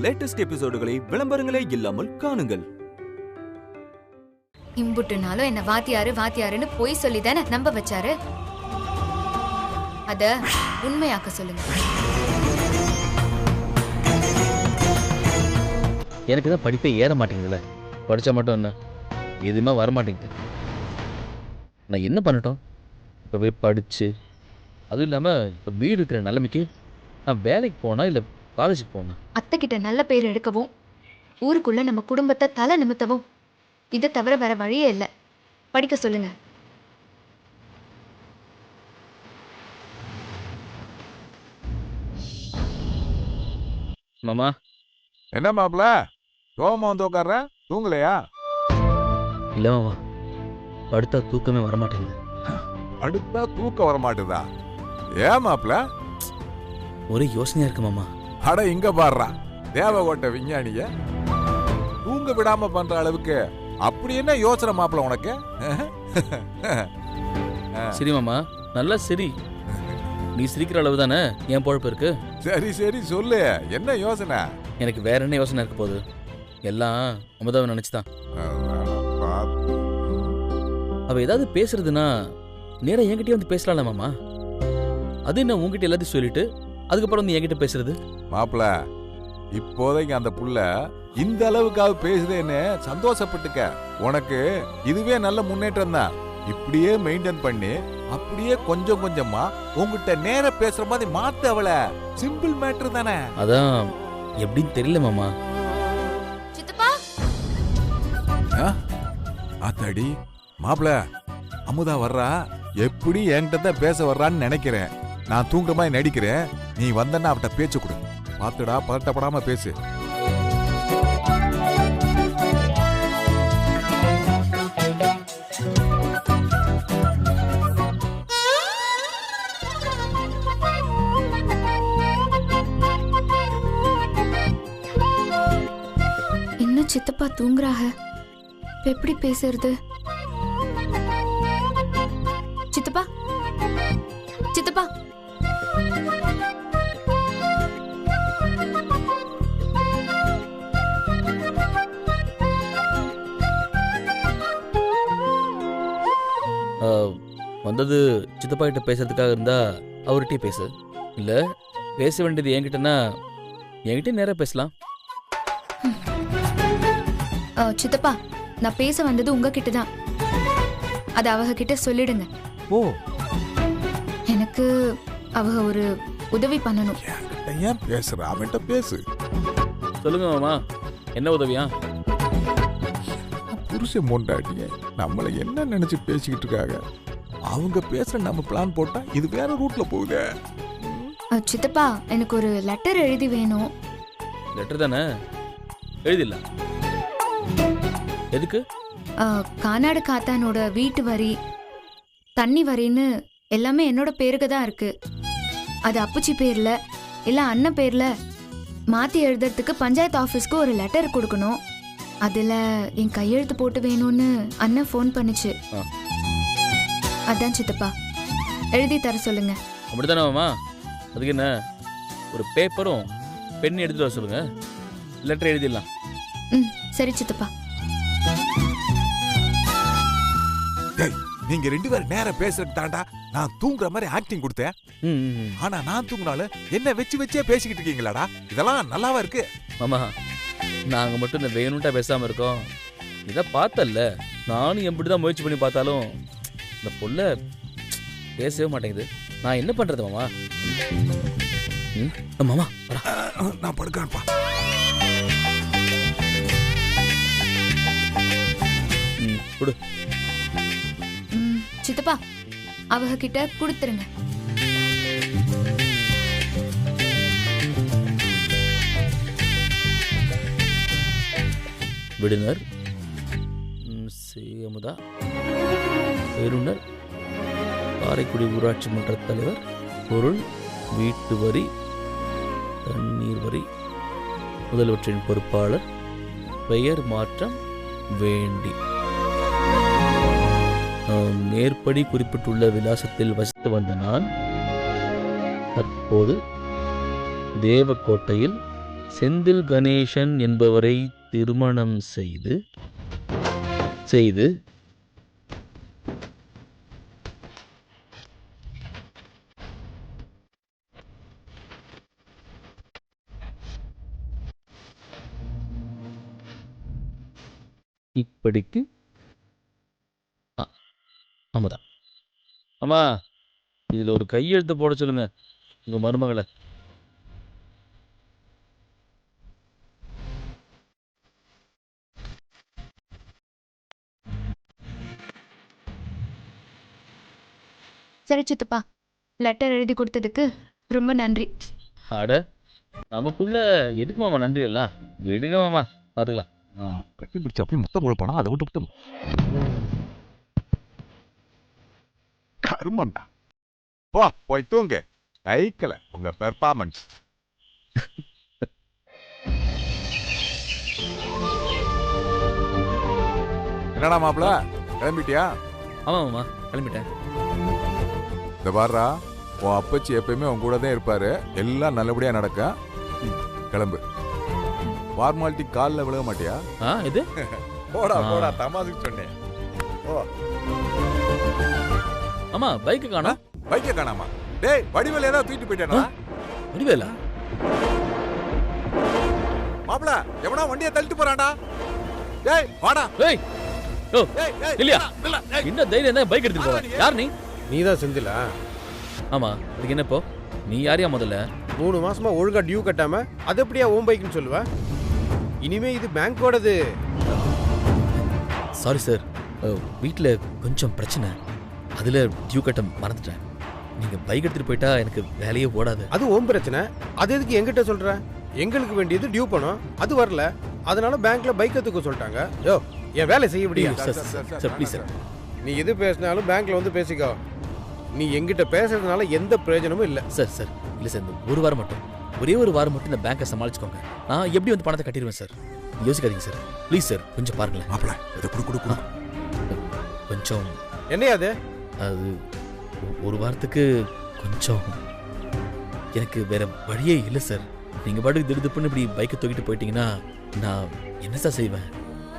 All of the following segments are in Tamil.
லேட்டஸ்ட் எபிசோடுகளை விளம்பரங்களே இல்லாமல் காணுங்கள். இம்புட்டுனாலும் என்ன வாத்தியாருன்னு போய் சொல்லிதானே நம்ப வச்சாரு. அத உண்மையாக்க சொல்லுங்க. எனக்கு தான் படிப்பே ஏற மாட்டேங்குதுல்ல. படித்தா மட்டும் என்ன, எதுவுமே வரமாட்டேங்குது. நான் என்ன பண்ணட்டும்? இப்போ போய் படித்து, அதுவும் இல்லாமல் இப்போ வீடு இருக்கிற நிலைமைக்கு நான் வேலைக்கு போனா இல்லை காலேஜுக்கு போகணும். அத்தை கிட்ட நல்ல பேர் எடுக்கவும், ஊருக்குள்ள நம்ம குடும்பத்தை தலை நிமித்தவும் இதை தவிர வேற வழியே இல்லை. படிக்க சொல்லுங்க. மாமா. என்ன மாப்பிள்ள கோவமா வந்து உட்கார்ற? தூங்கலையா? இல்லை மாமா, படுத்தா தூக்கமே வரமாட்டேங்குது. அடுத்தா தூக்கம் வர மாட்டேதா? ஏன் மாப்பிள்ள? ஒரே யோசனையா இருக்கு மாமா. அட இங்க பாடுறா, தேவகோட்டை விஞ்ஞானிய தூங்க விடாம பண்ற அளவுக்கு அப்படி என்ன யோசனை மாப்பிள்ள உனக்கு? சரி மாமா, நல்லா சரி. நீ சிரிக்கிற அளவு தானே என் பொழப்பு இருக்கு. சரி சரி சொல்லு, என்ன யோசனை? எனக்கு வேற என்ன யோசனை இருக்க போகுது? எல்லாம் அமுதாவை நினைச்சுதான். அவ ஏதாவது பேசுறதுன்னா நேரா என்கிட்டயே வந்து பேசலாம்ல மாமா. அது என்ன உங்ககிட்ட எல்லாத்தையும் சொல்லிட்டு அதுக்கப்புறம் வந்து என்கிட்ட பேசுறது? மாப்பிள்ள, இப்போதைக்கு அந்த புள்ள இந்த அளவுக்காக பேசுதேன்னு சந்தோஷப்பட்டுக்க. உனக்கு இதுவே நல்ல முன்னேற்றம் தான். இப்படியே மெயின்டைன் பண்ணி அப்படியே கொஞ்சம் கொஞ்சமா உங்ககிட்ட நேர பேசுற மாதிரி மாத்து. அவளை சிம்பிள் மேட்டர் தானே. அதான் எப்படின்னு தெரியல மாமா. சித்தப்பா, ஆத்தாடி மாப்பிள்ள, அமுதா வர்றா. எப்படி என்கிட்ட தான் பேச வர்றான்னு நினைக்கிறேன். நான் தூங்குற மாதிரி நடிக்கிறேன். நீ வந்தன்னா அவட்ட பேச்சு கொடு. பாத்துடா, பதட்டப்படாம பேசு. இன்னும் சித்தப்பா தூங்குறாக. எப்படி பேசுறது? சித்தப்பா, சித்தப்பா, வந்தது சித்தப்பா கிட்ட பேசுறதுக்காக இருந்தா அவர்கிட்டயே பேசு. இல்ல பேச வேண்டியது என்கிட்டனா என்கிட்ட நேரா பேசலாம். சித்தப்பா, நான் பேச வந்தது உங்ககிட்ட தான். அது அவங்க கிட்ட சொல்லிடுங்க. ஓ, எனக்கு அவங்க ஒரு உதவி பண்ணணும். ஏன் பேசுற? அவன்கிட்ட பேசு. சொல்லுங்க மாமா, என்ன உதவியா? புருஷன் மொண்டாட்டிய நம்மள என்ன நினைச்சு பேசிக்கிட்டு இருக்காங்க. அவங்க பேசுற நம்ம பிளான் போட்டா இது வேற ரூட்ல போகுது. சித்தப்பா, எனக்கு ஒரு லெட்டர் எழுதி வேணும். லெட்டர் தானே, எழுதிடலாம். எதுக்கு? கானாடு காத்தானோட வீட்டு வரி, தண்ணி வரின்னு எல்லாமே என்னோட பேருக்கு தான் இருக்கு. அது அப்புச்சி பேர்ல இல்ல அண்ணன் பேர்ல மாத்தி எழுதுறதுக்கு பஞ்சாயத்து ஆபீஸ்க்கு ஒரு லெட்டர் கொடுக்கணும். அதுல என் கையெழுத்து போட்டு வேணும்னு அண்ணன் ஃபோன் பண்ணுச்சு. அதான் சித்தப்பா, எழுதி தர சொல்லுங்க. அப்படித்தானே மாமா? அதுக்கு என்ன, ஒரு பேப்பரும் பென் எடுத்துட்டு வர சொல்லுங்க, லெட்டர் எழுதிடலாம். சரி சித்தப்பா. நீங்க ரெண்டு பேரும் நேரம் பேசுறது தாண்டா நான் தூங்குற மாதிரி ஆக்டிங் கொடுத்தேன். ஆனா நான் தூங்குனாலும் என்ன வச்சு வச்சே பேசிக்கிட்டு இருக்கீங்களாடா? இதெல்லாம் நல்லாவா இருக்கு? மாமா, நாங்க மட்டும் இந்த வேணும்ட்டா பேசாம இருக்கோம். இதை பார்த்தல்ல, நானும் எப்படிதான் முயற்சி பண்ணி பார்த்தாலும் இந்த பொண்ண பேசவே மாட்டேங்குது. நான் என்ன பண்றது மாமா? மாமா நான் படுக்கிறேன்ப்பா. கொடு. சித்தப்பா, அவங்க கிட்ட கொடுத்துருங்க. விடுனர் அமுதா, பெறுநர் காரைக்குடி ஊராட்சி மன்ற தலைவர், பொருள் வீட்டு வரி, தண்ணீர் வரி, முதல்வற்றின் பொறுப்பாளர், பெயர் மாற்றம் வேண்டி. மேற்படி குறிப்பிட்டுள்ள விலாசத்தில் வசித்து வந்த நான் தற்போது தேவக்கோட்டையில் செந்தில் கணேசன் என்பவரை திருமணம் செய்து செய்து இப்படிக்கு ஆமாதான். ஆமா, இதில் ஒரு கையெழுத்து போட சொல்லுங்க உங்க மருமகளை. சரி சித்தப்பா, லெட்டர் எழுதி கொடுத்ததுக்கு ரொம்ப நன்றி. அட, நமக்குள்ள எதுக்கு மாமா நன்றி இல்ல, விடுங்க மாமா, பார்த்துக்கலாம். கட்டி பிடிச்சி அப்படியே முத்தம் கொடுப்பானா, அதை விட்டு முத்தம் கருமண்டா. போ போய் தூங்க. கைக்கல உங்க பெர்ஃபார்மன்ஸ். என்னடா மாப்பிள, கிளம்பிட்டியா? ஆமா மாமா, கிளம்பிட்டேன். இந்த பாருடா, உன் அப்பச்சி எப்பயுமே உன் கூட தான் இருப்பாரு. எல்லாம் நல்லபடியா நடக்கும். கிளம்பு. ஃபார்மாலிட்டி காலில் விழுக மாட்டியா? இது போடா போடா, தமாசுக்கு சொன்னேன். ஓ ஆமா, பைக்கு காணோம். பைக்கை காணாமா? டேய், வடிவேல ஏதாவது தூக்கிட்டு போயிட்டானா? வடிவேலா? மாப்பிள, எவனா வண்டியை தள்ளிட்டு போறான்டா. டேய் வாடா. ஏய் ஓ டேய் டேய் இல்லையா? இல்ல டேய். என்ன தைரியம் தான் பைக் எடுத்துட்டு போற? யார் நீ? நீதான் செந்திலா? ஆமா, அதுக்கு என்ன இப்போ? நீ யாரையா முதல்ல? 3 மாசமா ஒழுங்கா டியூ கட்டாம அது எப்படியா ஓம் பைக்னு சொல்லுவ? இனிமே இது பேங்கோடது. சாரி சார், வீட்டில் கொஞ்சம் பிரச்சனை, அதில் டியூ கட்ட மறந்துட்டேன். நீங்கள் பைக் எடுத்துகிட்டு போயிட்டா எனக்கு வேலையே ஓடாது. அது ஓம் பிரச்சனை. அது எதுக்கு என்கிட்ட சொல்ற? எங்களுக்கு வேண்டியது டியூ பணம், அது வரல. அதனால பேங்க்ல பைக் தூக்க சொல்லிட்டாங்க. யோ, என் வேலை செய்ய முடியும். Sir please sir. நீ எது பேசினாலும் பேங்க்ல வந்து பேசிக்கோ. நீ என்கிட்ட பேசுறதுனால எந்த பிரயோஜனமும் இல்லை. சார் சார் இல்லை சார், இந்த ஒரு வாரம் மட்டும், ஒரே ஒரு வாரம் மட்டும் இந்த பேங்கை சமாளிச்சுக்கோங்க. நான் எப்படி வந்து பணத்தை கட்டிடுவேன் சார். யோசிக்காதீங்க சார், ப்ளீஸ் சார், கொஞ்சம் பாருங்களேன். மாப்பிள, இதை குடு. கொஞ்சம் என்னையா அது? அது ஒரு வாரத்துக்கு கொஞ்சம் எனக்கு வேற வழியே இல்லை சார். நீங்கள் பாட்டுக்கு திடுதுப்புன்னு இப்படி பைக்கை தூக்கிட்டு போயிட்டீங்கன்னா நான் என்ன சார் செய்வேன்?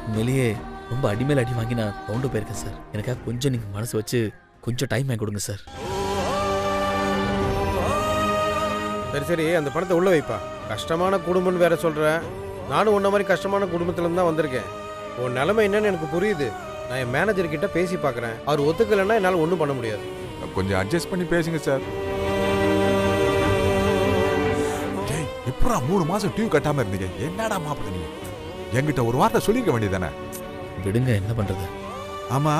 உண்மையிலேயே ரொம்ப அடிமேல் அடி வாங்கி நான் கவுண்டு போயிருக்கேன் சார். எனக்காக கொஞ்சம் நீங்கள் மனசு வச்சு கொஞ்சம் டைம் வாங்கி கொடுங்க சார். சரி, அந்த பணத்தை உள்ள வைப்பா. கஷ்டமான குடும்பம்னு வேற சொல்ற. நானும் உன்ன மாதிரி கஷ்டமான குடும்பத்துல இருந்து தான் வந்திருக்கேன். உன் நிலைமை என்னன்னு எனக்கு புரியுது. நான் என் மேனேஜர் கிட்ட பேசி பார்க்கறேன். அவர் ஒத்துக்கலைன்னா என்னால் ஒன்றும் பண்ண முடியாது. கொஞ்சம் அட்ஜஸ்ட் பண்ணி பேசுங்க சார். எப்படா 3 மாசம் டியூ கட்டாம இருந்தீங்க? என்னடா மாப்பிள நீ? என்கிட்ட ஒரு வார்த்தை சொல்லிருக்க வேண்டியதானே? விடுங்க, என்ன பண்றது? ஆமா,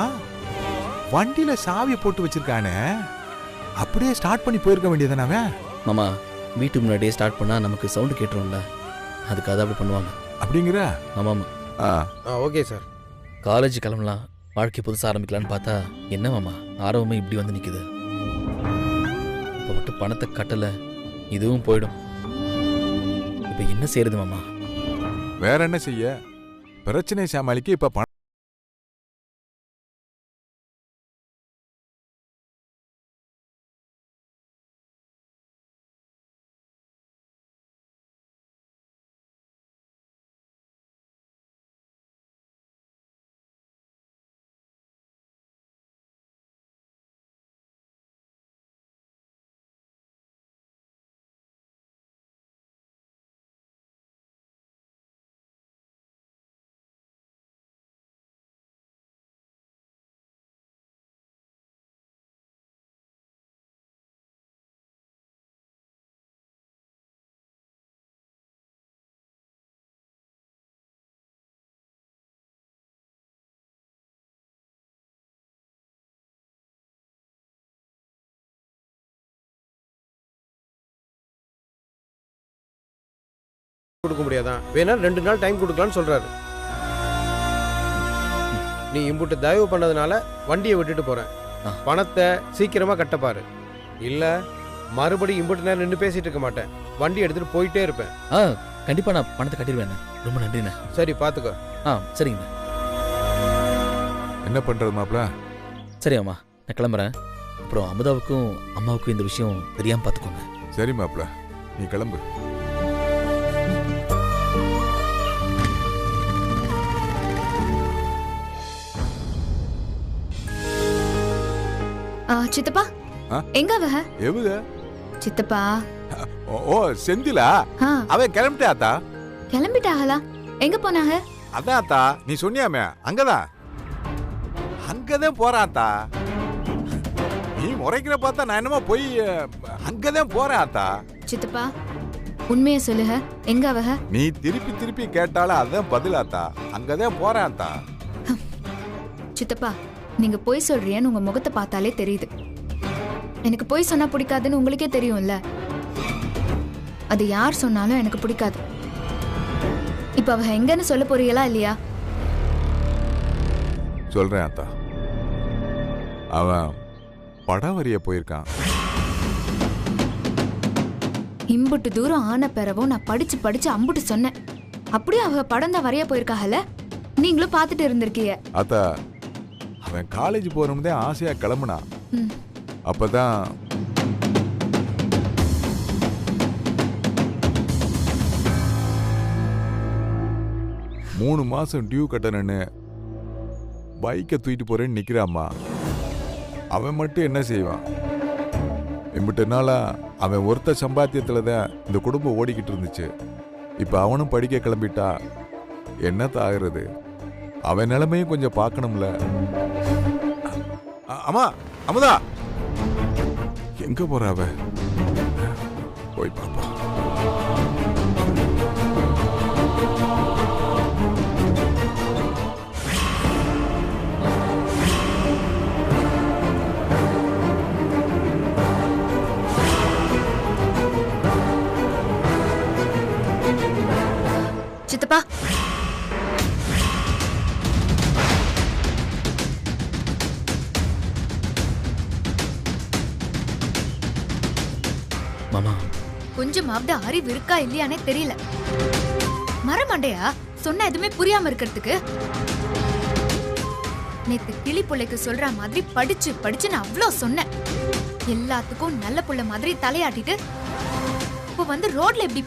வண்டியில சாவி போட்டு வச்சிருக்கானே, அப்படியே ஸ்டார்ட் பண்ணி போயிருக்க வேண்டியதானே அவன்? மாமா, வீட்டுக்கு முன்னாடியே ஸ்டார்ட் பண்ணால் நமக்கு சவுண்டு கேட்டுரும்ல, அதுக்காக அப்படி பண்ணுவாங்க. அப்படிங்கிற? ஆமாம். Okay sir. காலேஜ் கிளம்பலாம், வாழ்க்கை புதுசாக ஆரம்பிக்கலான்னு பார்த்தா என்ன மாமா, ஆரம்பமே இப்படி வந்து நிற்குது. இப்போ மட்டும் பணத்தை கட்டலை, இதுவும் போயிடும். இப்போ என்ன செய்யறது மாமா? வேற என்ன செய்ய? பிரச்சனை சமாளிக்க இப்ப பணம் கொடுக்க முடியாதான்? வேணா 2 நாள் டைம் கொடுக்கலான்னு சொல்றாரு. நீ இம்புட்டு தயவு பண்ணதுனால வண்டியை விட்டுட்டு போறேன். பணத்தை சீக்கிரமா கட்டப்பாரு. இல்ல மறுபடியும் இம்புட்டு நேரம் நின்று பேசிட்டு இருக்க மாட்டேன். வண்டி எடுத்துட்டு போயிட்டே இருப்பேன். கண்டிப்பா நான் பணத்தை கட்டிடுவேன். ரொம்ப நன்றிண்ணே. சரி, பாத்துக்கோ. சரிங்கண்ணா. என்ன பண்றது மாப்பிள? சரி அம்மா, நான் கிளம்புறேன். அப்புறம் அமுதாவுக்கும் அம்மாவுக்கும் இந்த விஷயம் தெரியாம பார்த்துக்கோங்க. சரி மாப்பிள, நீ கிளம்பு. சித்தப்பா ஆ? எங்க அவ எவுக சித்தப்பா ஓ செந்திலா ஆ அவன் கிளம்பிட்டாத்தா. கிளம்பிட்டாங்களா எங்க போனாங்க அதான் அத்தா நீ சொன்னியாமே அங்கதான் அங்கதான் போறாத்தா. நீ முறைக்கிற பார்த்தா நான் என்னமோ போய் அங்கதான் போறேன் ஆத்தா. சித்தப்பா உண்மையை சொல்லுங்க எங்க அவ நீ திருப்பி திருப்பி கேட்டாலும் அதான் பதிலாத்தா. அங்கதான் போறேன் ஆத்தா. சித்தப்பா நீங்க பொய் சொல்றியன்னு உங்க முகத்தை பார்த்தாலே தெரியுது. எனக்கு பொய் சொன்னா பிடிக்காதுன்னு உங்களுக்கே தெரியும்ல. அது யார் சொன்னாலும் எனக்கு பிடிக்காது. இப்ப அவ எங்கன்னு சொல்ல போறீங்களா இல்லையா? சொல்றேன் ஆத்தா. அவன் படம் வரைய போயிருக்கான். இம்புட்டு தூரம் ஆன பிறவும் நான் படிச்சு படிச்சு அம்புட்டு சொன்னேன். அப்படியே அவ படம் தான் வரைய போயிருக்காகல, நீங்களும் பார்த்துட்டு இருந்திருக்கீங்க. ஆத்தா அவன் காலேஜ் போறோம்தே ஆசையா கிளம்புனான். ம். அப்பதான் மூணு மாசம் டியூ கட்டணுன்னு பைக்கை தூக்கிட்டு போறேன்னு நிக்கிறாம்மா. அவன் மட்டும் என்ன செய்வான்? இம்பிட்டு நாளா அவன் ஒருத்த சம்பாத்தியத்துல தான் இந்த குடும்பம் ஓடிக்கிட்டு இருந்துச்சு. இப்ப அவனும் படிக்க கிளம்பிட்டா என்னத்த ஆகுறது? அவன் நிலைமையும் கொஞ்சம் பார்க்கணும்ல. அம்மா அமுதா எங்க போற அவ? போய் பாப்பா. சித்தப்பா மாமா கொஞ்சமாவது அறிவு இருக்கா இல்லையானே தெரியல. மரமண்டையா சொன்ன எதுவுமே புரியாம இருக்கிறதுக்கு. நேத்து கிளி புள்ளைக்கு சொல்ற மாதிரி படிச்சு படிச்சு நான் அவ்வளோ சொன்னேன். எல்லாத்துக்கும் நல்ல புள்ள மாதிரி தலையாட்டிட்டு இப்போ வந்து ரோட்ல இப்படி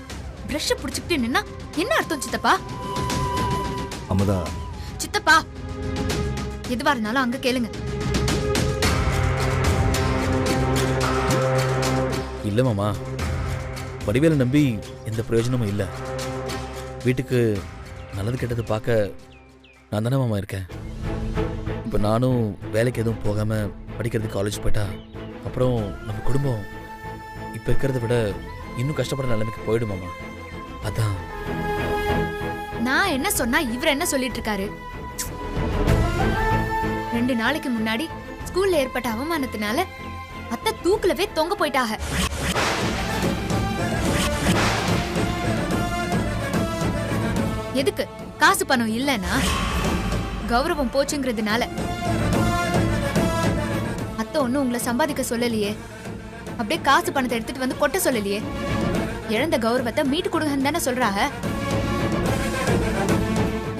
பிரஷ் புடிச்சுக்கிட்டு நின்னா என்ன அர்த்தம் சித்தப்பா? அமுதா சித்தப்பா எதுவா இருந்தாலும் அங்க கேளுங்க. இல்லை மாமா, வடிவேலை நம்பி எந்த பிரயோஜனமும் இல்லை. வீட்டுக்கு நல்லது கெட்டது பார்க்க நான் தானே மாமா இருக்கேன். இப்போ நானும் வேலைக்கு எதுவும் போகாமல் படிக்கிறதுக்கு காலேஜ் போயிட்டா அப்புறம் நம்ம குடும்பம் இப்போ இருக்கிறத விட இன்னும் கஷ்டப்படுற நிலைமைக்கு போயிடும் மாமா. அதான் நான் என்ன சொன்னா இவர் என்ன சொல்லிட்டு இருக்காரு? 2 நாளைக்கு முன்னாடி ஸ்கூல்ல ஏற்பட்ட அவமானத்தினால அத்தை தூக்குலவே தொங்க போயிட்டாக. எதுக்கு? காசு பணம் இல்லனா கௌரவம் போச்சுங்கிறதுனால. அத்தை ஒண்ணும் உங்களை சம்பாதிக்க சொல்லலையே, அப்படியே காசு பணத்தை எடுத்துட்டு வந்து கொட்ட சொல்லலையே. இழந்த கௌரவத்தை மீட்டு கொடுங்கன்னு தானே சொல்றாங்க.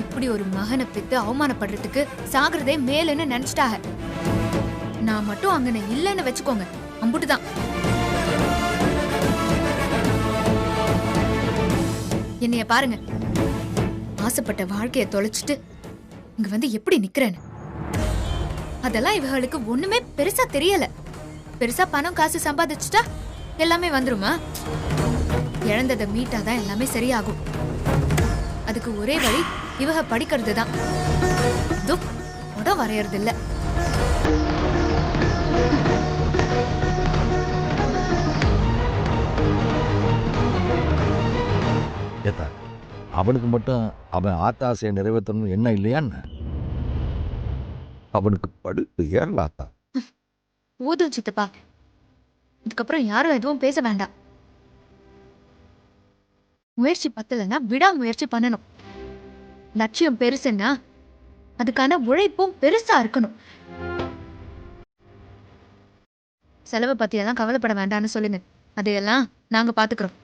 இப்படி ஒரு மகனை பெத்து அவமானப்படுறதுக்கு சாகிறதே மேலுன்னு நினைச்சிட்டாக. நான் மட்டும் அங்கன இல்லைன்னு வச்சுக்கோங்க, அம்புட்டுதான். என்னைய பாருங்க, ஆசைப்பட்ட வாழ்க்கையை தொலைச்சிட்டு இங்க வந்து எப்படி நிக்கிறேன்னு. அதெல்லாம் இவங்களுக்கு ஒண்ணுமே பெருசா தெரியல. பெருசா பணம் காசு சம்பாதிச்சுட்டா எல்லாமே வந்துருமா? இழந்ததை மீட்டாதான் எல்லாமே சரியாகும். அதுக்கு ஒரே வழி இவக படிக்கிறது தான். படம் வரையறது இல்ல. ஏத்தா அவனுக்கு மட்டும் அவன் ஆத்தாசையை நிறைவேற்றணும் என்ன இல்லையான்னு? அவனுக்கு படுத்து ஏறலாத்தா. ஊதும் சித்தப்பா, இதுக்கப்புறம் யாரும் எதுவும் பேச வேண்டாம். முயற்சி பத்தலைன்னா விடாமுயற்சி பண்ணணும். லட்சியம் பெருசுன்னா அதுக்கான உழைப்பும் பெருசா இருக்கணும். செலவை பத்தியெல்லாம் கவலைப்பட வேண்டாம்னு சொல்லுங்க, அதையெல்லாம் நாங்க பாத்துக்கிறோம்.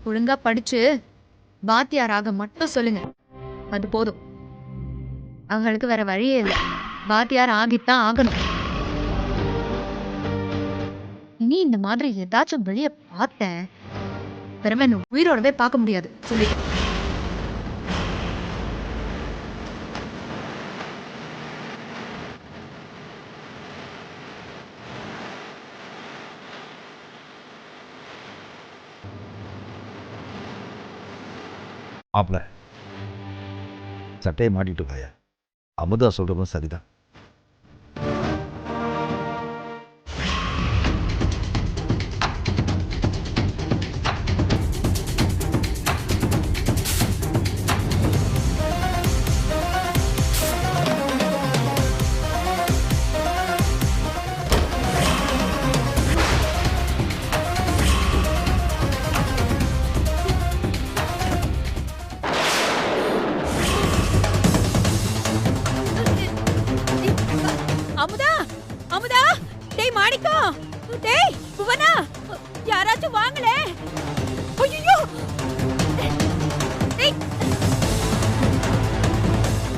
ஒழுங்கா படிச்சு வாத்தியாராக மட்டும் சொல்லுங்க, அது போதும். அவங்களுக்கு வேற வழியே இல்லை, வாத்தியார் ஆகித்தான் ஆகணும். இனி இந்த மாதிரி ஏதாச்சும் வெளியே பார்த்தேன் பிறகு உயிரோடவே பார்க்க முடியாது சொல்லிட்டு. மாப்பிள்ள சட்டையை மாட்டிட்டு இருக்காயா? அமுதா சொல்கிறதும் சரிதான். அமுதா, அமுதா, டேய் மாணிக்கம், டேய் புவனா, யாராச்சும் வாங்களே. ஐயோ, டேய்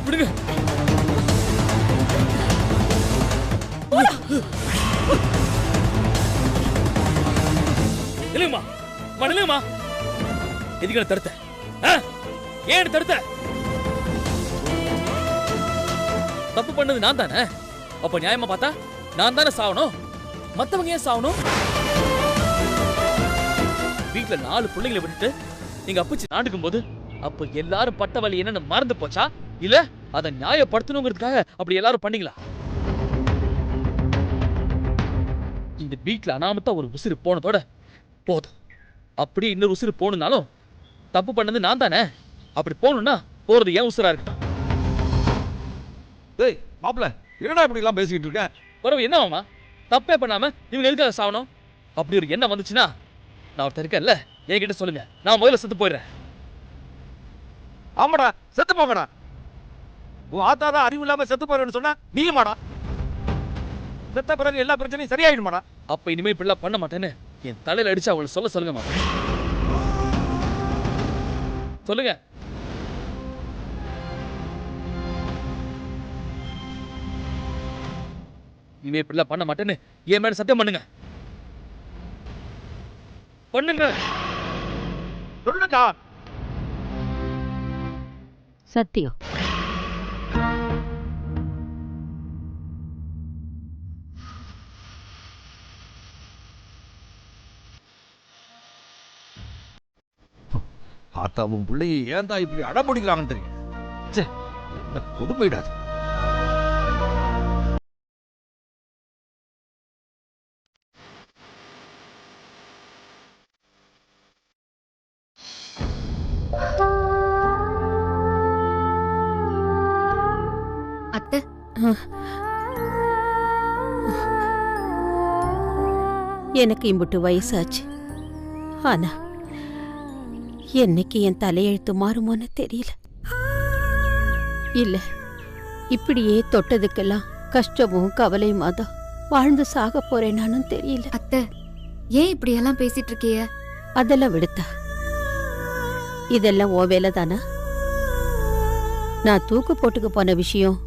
விடுங்க. இல்லைங்கம்மா, இல்லைங்கம்மா, எதுக்கு என்ன தடுத்த? ஏன் தடுத்த? தப்பு பண்ணது நான் தானே. அப்ப நியாயமா பார்த்தா நான் தானே சாவணும். மத்தவங்க ஏன் சாவணும்? வீட்டுல 4 பிள்ளைங்களை விட்டுட்டு நீங்க அப்பச்சி நாடுக்கும் போது அப்ப எல்லாரும் பட்ட வலி என்னன்னு மறந்து போச்சா? இல்ல அதை நியாயப்படுத்தணுங்கிறதுக்காக அப்படி எல்லாரும் பண்ணீங்களா? இந்த வீட்டுல அனாமத்தா ஒரு உசுறு போனதோட போதும். அப்படி இன்னொரு உசுறு போகணும்னாலும் தப்பு பண்ணது நான் தானே. அப்படி போகணும்னா போறது ஏன் உசுரா இருக்கு? ஏய் மாப்பிள்ள, என்னடா இப்படி எல்லாம் பேசிக்கிட்டு இருக்கேன்? பரவ என்ன மாமா, தப்பே பண்ணாம இவங்க எதுக்காக சாவணும்? அப்படி ஒரு எண்ணம் வந்துச்சுன்னா நான் ஒருத்தர் இருக்கேன்ல, என்கிட்ட சொல்லுங்க, நான் முதல்ல செத்து போயிடுறேன். ஆமாடா, செத்து போங்கடா. உன் ஆத்தா தான் அறிவு இல்லாம செத்து போறேன்னு சொன்னா நீயுமாடா? செத்த பிறகு எல்லா பிரச்சனையும் சரியாயிடுமாடா? அப்ப இனிமே இப்படிலாம் பண்ண மாட்டேன்னு என் தலையில அடிச்சு அவளை சொல்லுங்க மாமா. சொல்லுங்க. இனிமே இப்படிலாம் பண்ண மாட்டேன்னு என் மேல சத்தியம் பண்ணுங்க. பண்ணுங்க. சொல்லுடா. சத்தியம். ஆத்தாவும் பிள்ளையை ஏன் தான் இப்படி அடம்பிடிக்கலாங்கன்னு தெரியும். சே, என்ன கொடுமையிடாது. அத்தை, எனக்கு இம்புட்டு வயசாச்சு. ஆனா என்னைக்கு என் தலையெழுத்து மாறுமோன்னு தெரியல. இல்ல, இப்படியே தொட்டதுக்கெல்லாம் கஷ்டமும் கவலையுமா தான் வாழ்ந்து சாக போறேனானும் தெரியல. அத்தை, ஏன் இப்படி எல்லாம் பேசிட்டு இருக்கிய? அதெல்லாம் விடுத்தா, இதெல்லாம் ஓ வேலை தானா? நான் தூக்கு போட்டுக்கு போன விஷயம்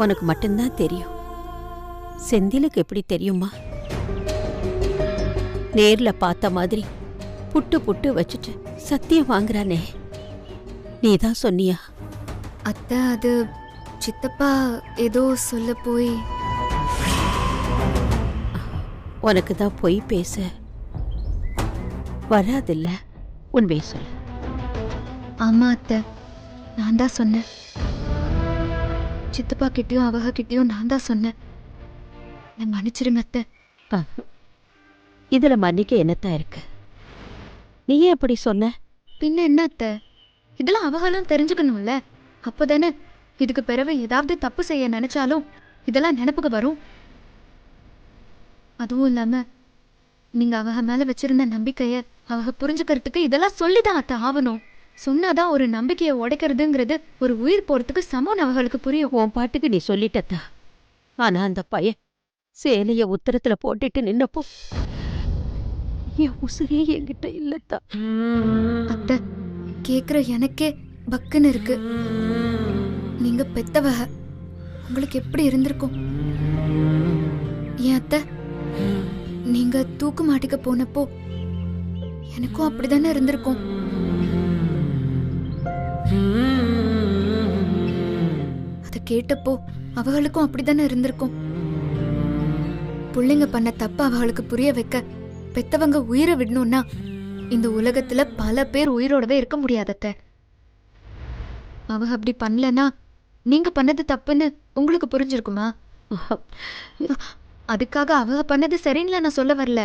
உனக்கு மட்டும்தான் தெரியும். செந்திலுக்கு எப்படி தெரியுமா? நேர்ல பார்த்த மாதிரி புட்டு புட்டு வச்சுட்டு சத்தியம் வாங்குறானே, நீதான் சொன்னியா? அத்தை, அது சித்தப்பா ஏதோ சொல்ல போய். உனக்கு தான் பொய் பேச வராதில்ல, உண்மையை சொல்லு. ஆமா அத்தை, நான் தான் சொன்னேன். சித்தப்பா கிட்டயும் அவக கிட்டயும் நான் தான் சொன்னேன். என்னை மன்னிச்சிருங்க அத்தை. இதுல மன்னிக்க என்னத்தான் இருக்கு? நீ ஏன் அப்படி சொன்ன? பின்ன என்ன அத்தை, இதெல்லாம் அவகெல்லாம் தெரிஞ்சுக்கணும்ல. அப்போதானே இதுக்கு பிறகு ஏதாவது தப்பு செய்ய நினைச்சாலும் இதெல்லாம் நினைப்புக்கு வரும். அதுவும் இல்லாம நீங்க அவக மேல வச்சிருந்த நம்பிக்கைய அவக புரிஞ்சுக்கிறதுக்கு இதெல்லாம் சொல்லிதான் அத்தை ஆகணும். சொன்னாதான் ஒரு நம்பிக்கையை உடைக்கிறதுங்கிறது ஒரு உயிர் போறதுக்கு சமம் அவர்களுக்கு புரியும். உன் பாட்டுக்கு நீ சொல்லிட்டத்தா. ஆனா அந்த பையன் சேலைய உத்தரத்துல போட்டுட்டு நின்னப்போ என் உசுரே என்கிட்ட இல்லத்தா. அத்தை, கேக்குற எனக்கே பக்குன்னு இருக்கு. நீங்க பெத்தவக, உங்களுக்கு எப்படி இருந்திருக்கும்? ஏன் அத்தை, நீங்க தூக்கு மாட்டிக்க போனப்போ எனக்கும் அப்படிதானே இருந்திருக்கும். அத கேட்டப்போ அவளுக்கும் அப்படித்தானே இருந்திருக்கும். பிள்ளைங்க பண்ண தப்ப அவளுக்கு புரிய வைக்க பெத்தவங்க உயிரை விடணும்னா இந்த உலகத்துல பல பேர் உயிரோடவே இருக்க முடியாதத்த. அவ அப்படி பண்ணலனா நீங்க பண்ணது தப்புன்னு உங்களுக்கு புரிஞ்சிருக்குமா? அதுக்காக அவ பண்ணது சரின்னு நான் சொல்ல வரல.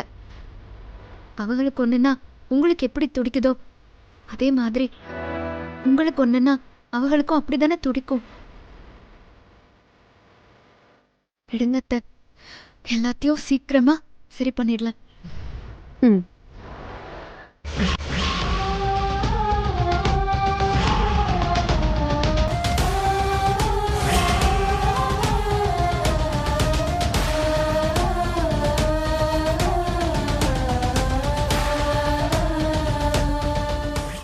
அவங்களுக்கு ஒண்ணுன்னா உங்களுக்கு எப்படி துடிக்குதோ அதே மாதிரி உங்களுக்கு ஒண்ணுன்னா அவங்களுக்கும் அப்படிதானே துடிக்கும். விடுங்கத்த, எல்லாத்தையும் சீக்கிரமா சரி பண்ணிடலாம். ம்